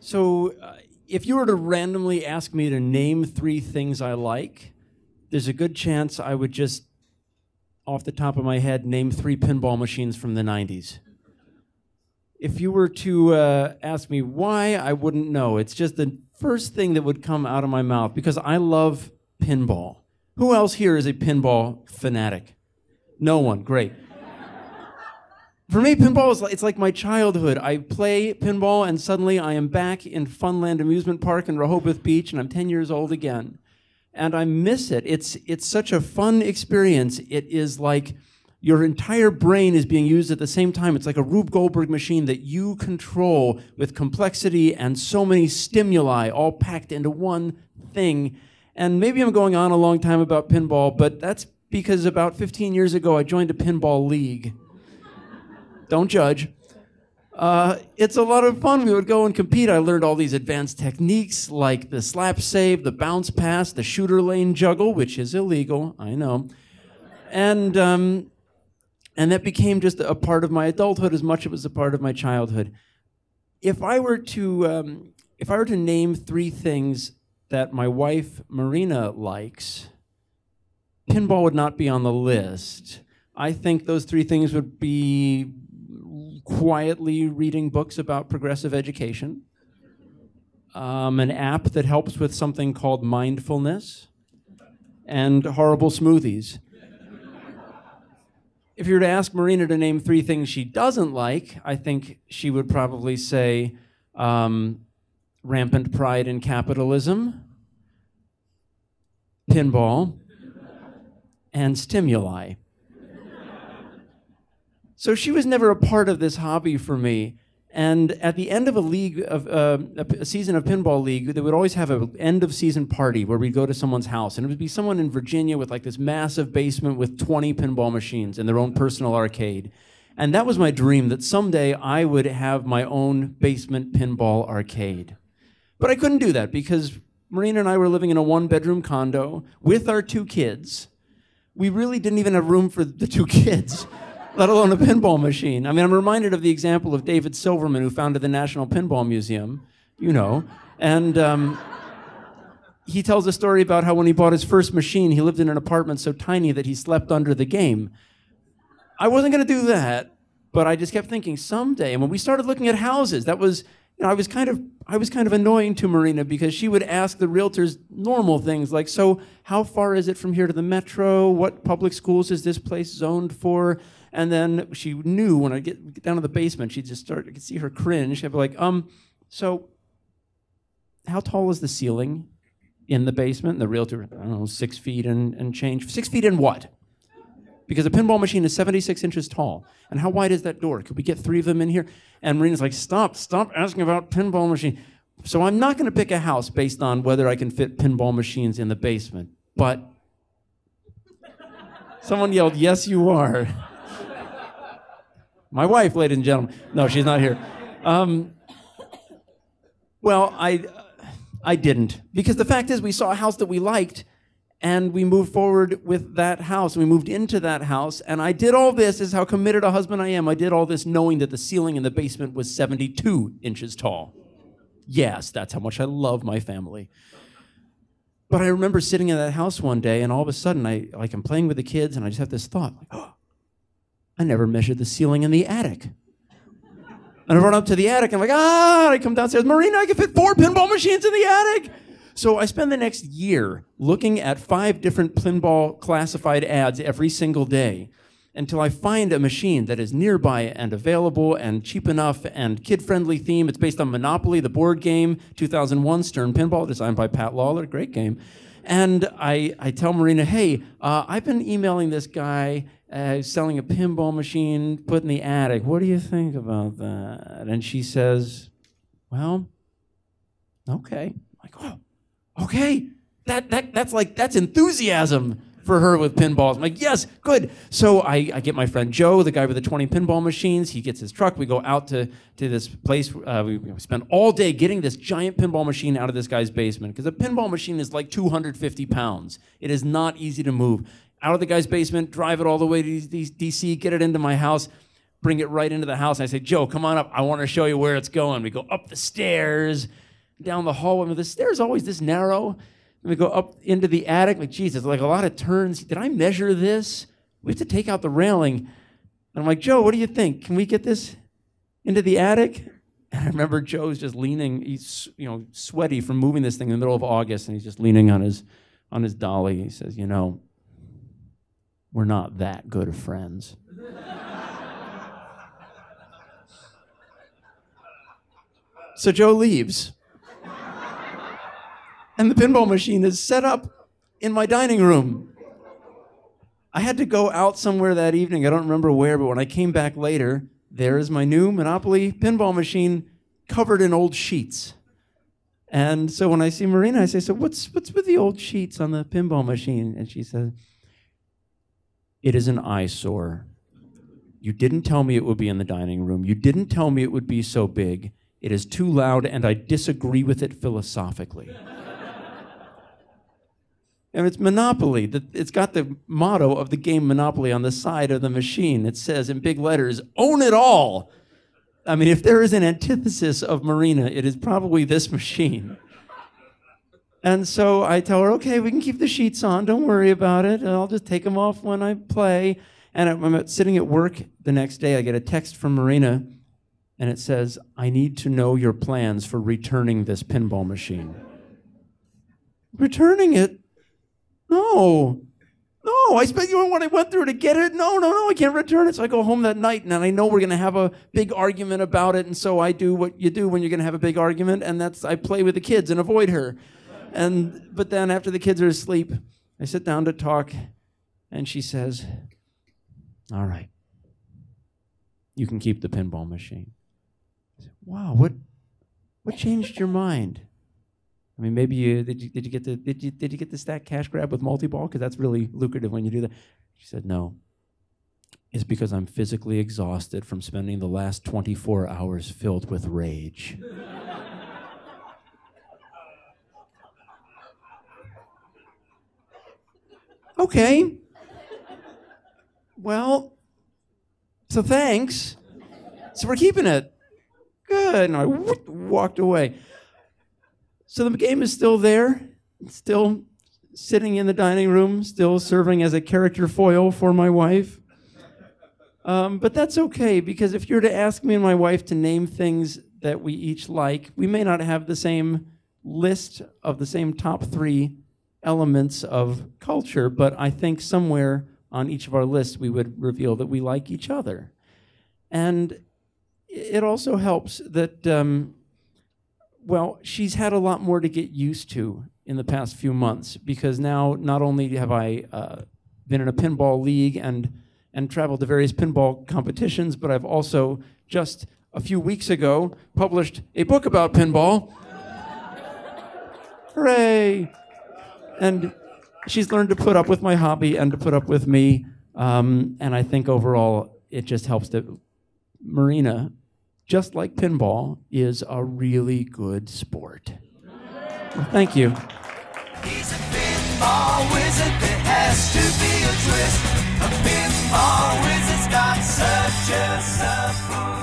So, if you were to randomly ask me to name 3 things I like, there's a good chance I would just, off the top of my head, name 3 pinball machines from the 90s. If you were to ask me why, I wouldn't know. It's just the first thing that would come out of my mouth, because I love pinball. Who else here is a pinball fanatic? No one. Great. For me, pinball is it's like my childhood. I play pinball, and suddenly I am back in Funland Amusement Park in Rehoboth Beach, and I'm 10 years old again. And I miss it. It's such a fun experience. It is like your entire brain is being used at the same time. It's like a Rube Goldberg machine that you control with complexity and so many stimuli all packed into one thing. And maybe I'm going on a long time about pinball, but that's because about 15 years ago I joined a pinball league. Don't judge. It's a lot of fun. We would go and compete. I learned all these advanced techniques like the slap save, the bounce pass, the shooter lane juggle, which is illegal, I know. And that became just a part of my adulthood as much as it was a part of my childhood. If I were to name 3 things that my wife Marina likes, pinball would not be on the list. I think those 3 things would be quietly reading books about progressive education, an app that helps with something called mindfulness, and horrible smoothies. If you were to ask Marina to name 3 things she doesn't like, I think she would probably say rampant pride in capitalism, pinball, and stimuli. So she was never a part of this hobby for me. And at the end of a season of pinball league, they would always have an end of season party where we'd go to someone's house, and it would be someone in Virginia with like this massive basement with 20 pinball machines and their own personal arcade. And that was my dream, that someday I would have my own basement pinball arcade. But I couldn't do that because Marina and I were living in a 1-bedroom condo with our 2 kids. We really didn't even have room for the 2 kids, let alone a pinball machine. I mean, I'm reminded of the example of David Silverman, who founded the National Pinball Museum, you know, and he tells a story about how when he bought his first machine, he lived in an apartment so tiny that he slept under the game. I wasn't going to do that, but I just kept thinking someday. And when we started looking at houses, that was, you know, I was kind of annoying to Marina because she would ask the realtors normal things like, so how far is it from here to the metro? What public schools is this place zoned for? And then she knew when I get down to the basement, she'd just start, I could see her cringe. She'd be like, so how tall is the ceiling in the basement? And the realtor, I don't know, 6 feet and change. 6 feet in what? Because a pinball machine is 76 inches tall. And how wide is that door? Could we get 3 of them in here? And Marina's like, stop asking about pinball machine. So I'm not going to pick a house based on whether I can fit pinball machines in the basement. But someone yelled, yes, you are. My wife, ladies and gentlemen. No, she's not here. Well, I didn't. Because the fact is, we saw a house that we liked, and we moved forward with that house. We moved into that house, and I did all this, this is how committed a husband I am. I did all this knowing that the ceiling in the basement was 72 inches tall. Yes, that's how much I love my family. But I remember sitting in that house one day, and all of a sudden, I'm playing with the kids, and I just have this thought, like, oh, I never measured the ceiling in the attic. And I run up to the attic, and I'm like, I come downstairs, Marina, I can fit 4 pinball machines in the attic. So I spend the next year looking at 5 different pinball classified ads every single day until I find a machine that is nearby and available and cheap enough and kid-friendly theme. It's based on Monopoly, the board game, 2001, Stern Pinball, designed by Pat Lawler, great game. And I tell Marina, hey, I've been emailing this guy selling a pinball machine put in the attic. What do you think about that? And she says, well, okay. I'm like, oh, okay. That's enthusiasm for her with pinballs. I'm like, yes, good. So I get my friend Joe, the guy with the 20 pinball machines. He gets his truck. We go out to this place. We spend all day getting this giant pinball machine out of this guy's basement, because a pinball machine is like 250 pounds. It is not easy to move. Out of the guy's basement, drive it all the way to DC, get it into my house, bring it right into the house. And I say, Joe, come on up. I want to show you where it's going. We go up the stairs, down the hallway. The stairs always this narrow. And we go up into the attic. Like, Jesus, like a lot of turns. Did I measure this? We have to take out the railing. And I'm like, Joe, what do you think? Can we get this into the attic? And I remember Joe's just leaning. He's sweaty from moving this thing in the middle of August, and he's just leaning on his dolly. He says, we're not that good of friends. So Joe leaves. And the pinball machine is set up in my dining room. I had to go out somewhere that evening. I don't remember where, but when I came back later, there is my new Monopoly pinball machine covered in old sheets. And so when I see Marina, I say, so what's with the old sheets on the pinball machine? And she says, it is an eyesore. You didn't tell me it would be in the dining room. You didn't tell me it would be so big. It is too loud, and I disagree with it philosophically. And it's Monopoly. It's got the motto of the game Monopoly on the side of the machine. It says in big letters, own it all. I mean, if there is an antithesis of Marina, it is probably this machine. And so I tell her, okay, we can keep the sheets on. Don't worry about it. I'll just take them off when I play. And I'm sitting at work the next day. I get a text from Marina, and it says, I need to know your plans for returning this pinball machine. Returning it? No, I spent what I went through to get it. No, I can't return it. So I go home that night, and I know we're going to have a big argument about it, and so I do what you do when you're going to have a big argument, and that's I play with the kids and avoid her. But then after the kids are asleep, I sit down to talk, and she says, all right, you can keep the pinball machine. I said, wow, what changed your mind? I mean, maybe did you get the stack cash grab with multi-ball? Because that's really lucrative when you do that. She said, no. It's because I'm physically exhausted from spending the last 24 hours filled with rage. Okay. Well, so thanks. So we're keeping it. Good. And I walked away. So the game is still there, still sitting in the dining room, still serving as a character foil for my wife. But that's okay, because if you're to ask me and my wife to name things that we each like, we may not have the same list of the same top 3 elements of culture, but I think somewhere on each of our lists we would reveal that we like each other. And it also helps that, she's had a lot more to get used to in the past few months, because now not only have I been in a pinball league and traveled to various pinball competitions, but I've also just a few weeks ago published a book about pinball. Hooray! And she's learned to put up with my hobby and to put up with me. And I think overall it just helps that Marina, just like pinball, is a really good sport. Well, thank you. He's a pinball wizard, there has to be a twist. A pinball wizard's got such a surprise.